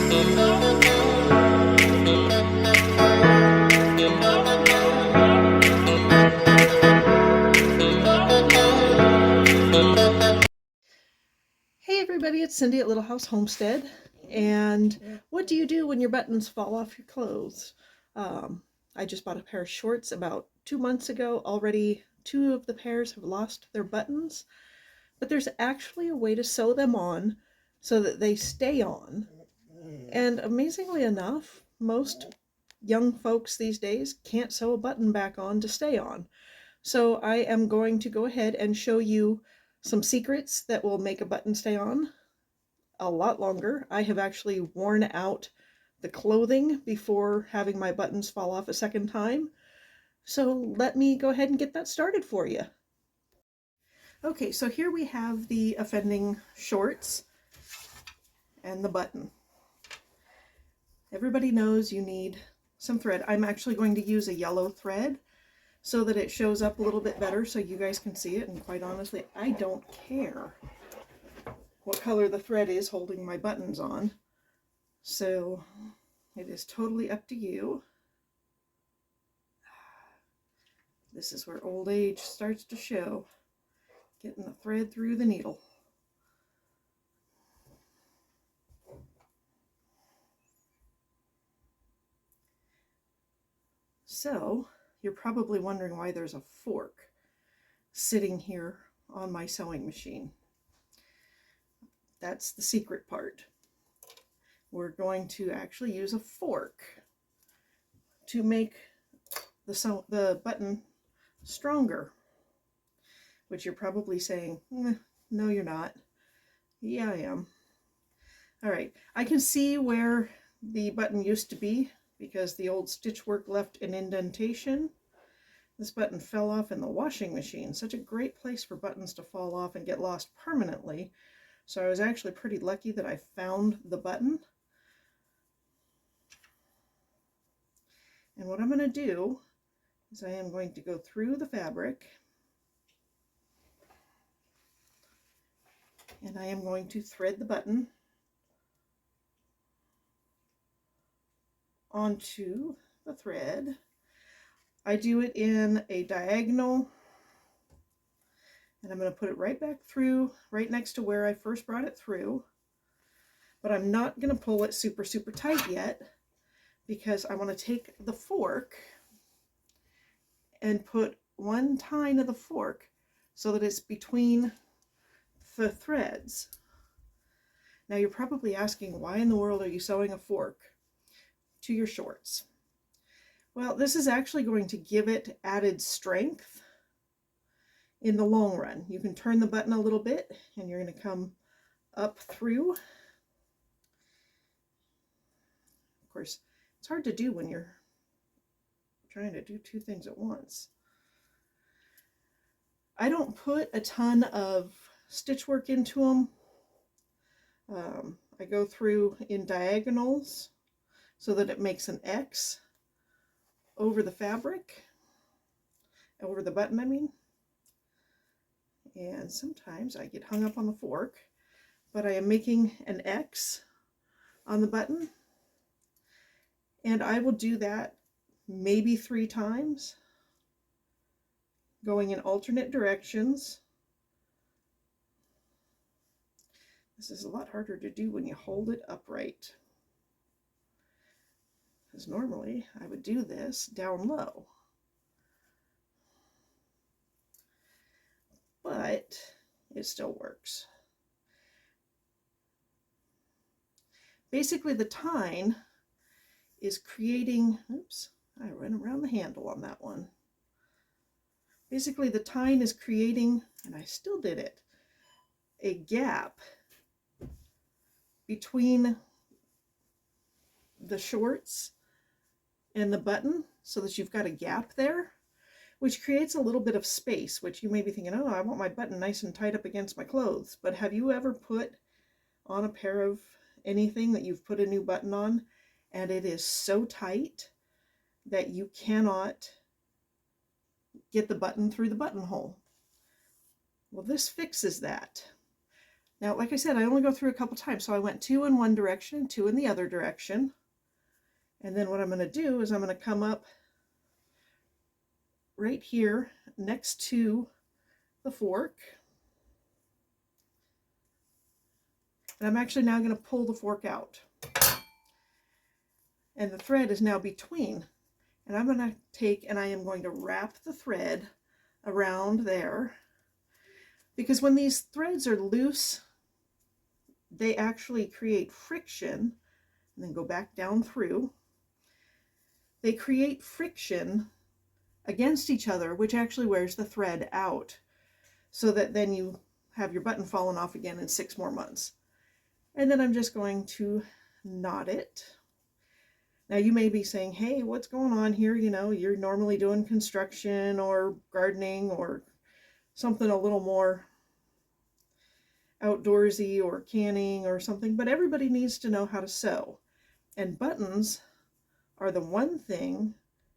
Hey everybody, it's Cindy at Little House Homestead. And what do you do when your buttons fall off your clothes? I just bought a pair of shorts about 2 months ago. Already 2 of the pairs have lost their buttons, but there's actually a way to sew them on so that they stay on. And amazingly enough, most young folks these days can't sew a button back on to stay on. So I am going to go ahead and show you some secrets that will make a button stay on a lot longer. I have actually worn out the clothing before having my buttons fall off a second time. So let me go ahead and get that started for you. Okay, so here we have the offending shorts and the button. Everybody knows you need some thread. I'm actually going to use a yellow thread so that it shows up a little bit better so you guys can see it, and quite honestly, I don't care what color the thread is holding my buttons on. So it is totally up to you. This is where old age starts to show, getting the thread through the needle. So you're probably wondering why there's a fork sitting here on my sewing machine. That's the secret part. We're going to actually use a fork to make the button stronger, which you're probably saying, no you're not. Yeah, I am. All right, I can see where the button used to be because the old stitch work left an indentation. This button fell off in the washing machine. Such a great place for buttons to fall off and get lost permanently. So I was actually pretty lucky that I found the button. And what I'm going to do is I am going to go through the fabric and I am going to thread the button onto the thread. I do it in a diagonal, and I'm going to put it right back through, right next to where I first brought it through. But I'm not going to pull it super tight yet, because I want to take the fork and put one tine of the fork so that it's between the threads. Now you're probably asking, why in the world are you sewing a fork to your shorts? Well, this is actually going to give it added strength in the long run. You can turn the button a little bit and you're going to come up through. Of course, it's hard to do when you're trying to do 2 things at once. I don't put a ton of stitch work into them. I go through in diagonals so that it makes an X over the fabric, over the button I mean. And sometimes I get hung up on the fork, but I am making an X on the button, and I will do that maybe 3 times, going in alternate directions. This is a lot harder to do when you hold it upright, because normally I would do this down low. But it still works. Basically, the tine is creating, oops, I went around the handle on that one. Basically, the tine is creating, and I still did it, a gap between the shorts and the button so that you've got a gap there, which creates a little bit of space, which you may be thinking, oh, I want my button nice and tight up against my clothes. But have you ever put on a pair of anything that you've put a new button on and it is so tight that you cannot get the button through the buttonhole? Well, this fixes that. Now, like I said, I only go through a couple times, so I went 2 in one direction and 2 in the other direction. And then what I'm going to do is I'm going to come up right here next to the fork. And I'm actually now going to pull the fork out. And the thread is now between. And I'm going to take and I am going to wrap the thread around there. Because when these threads are loose, they actually create friction, and then go back down through. They create friction against each other, which actually wears the thread out, so that then you have your button falling off again in 6 more months. And then I'm just going to knot it. Now you may be saying, hey, what's going on here? You know, you're normally doing construction or gardening or something a little more outdoorsy or canning or something, but everybody needs to know how to sew. And buttons are the one thing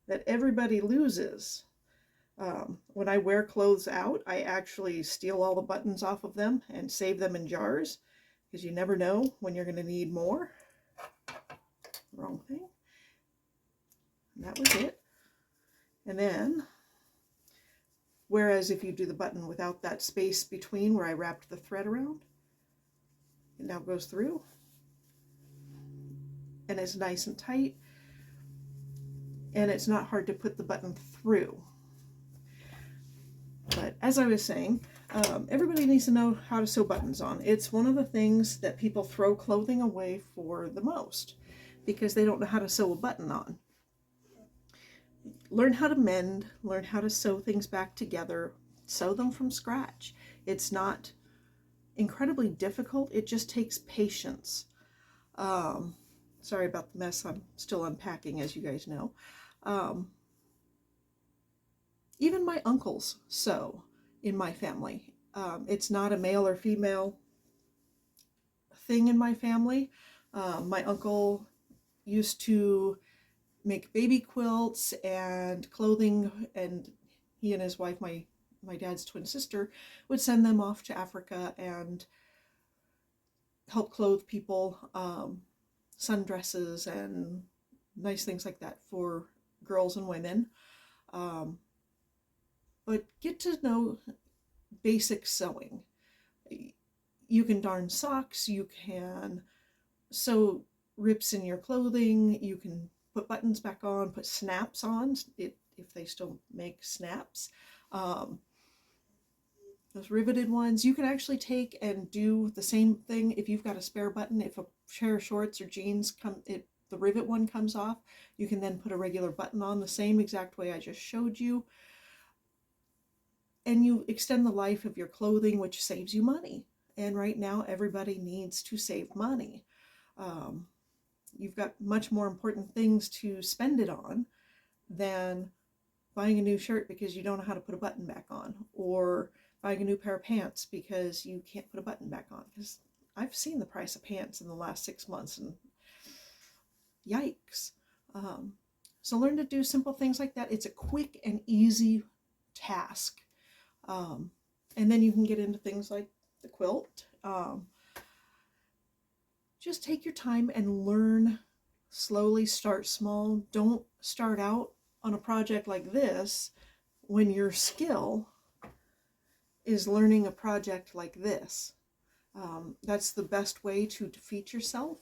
that everybody loses. When I wear clothes out, I actually steal all the buttons off of them and save them in jars, because you never know when you're going to need more. Wrong thing. And that was it. And then, whereas if you do the button without that space between where I wrapped the thread around, it now goes through and it's nice and tight, and it's not hard to put the button through. But as I was saying, everybody needs to know how to sew buttons on. It's one of the things that people throw clothing away for the most, because they don't know how to sew a button on. Learn how to mend, learn how to sew things back together, sew them from scratch. It's not incredibly difficult, it just takes patience. Sorry about the mess, I'm still unpacking, as you guys know. Even my uncles sew in my family. It's not a male or female thing in my family. My uncle used to make baby quilts and clothing, and he and his wife, my dad's twin sister, would send them off to Africa and help clothe people, sundresses and nice things like that for girls and women. But get to know basic sewing. You can darn socks, you can sew rips in your clothing, you can put buttons back on, put snaps on, if they still make snaps. Those riveted ones, you can actually take and do the same thing if you've got a spare button. If a pair of shorts or jeans the rivet one comes off, you can then put a regular button on the same exact way I just showed you. And you extend the life of your clothing, which saves you money. And right now, everybody needs to save money. You've got much more important things to spend it on than buying a new shirt because you don't know how to put a button back on, or buying a new pair of pants because you can't put a button back on. Because I've seen the price of pants in the last 6 months, and yikes. So learn to do simple things like that. It's a quick and easy task. And then you can get into things like the quilt. Just take your time and learn slowly, start small. Don't start out on a project like this when your skill is learning a project like this. That's the best way to defeat yourself.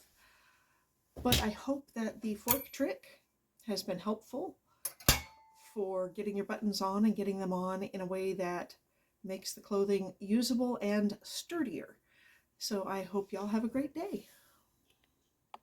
But I hope that the fork trick has been helpful for getting your buttons on and getting them on in a way that makes the clothing usable and sturdier. So I hope y'all have a great day.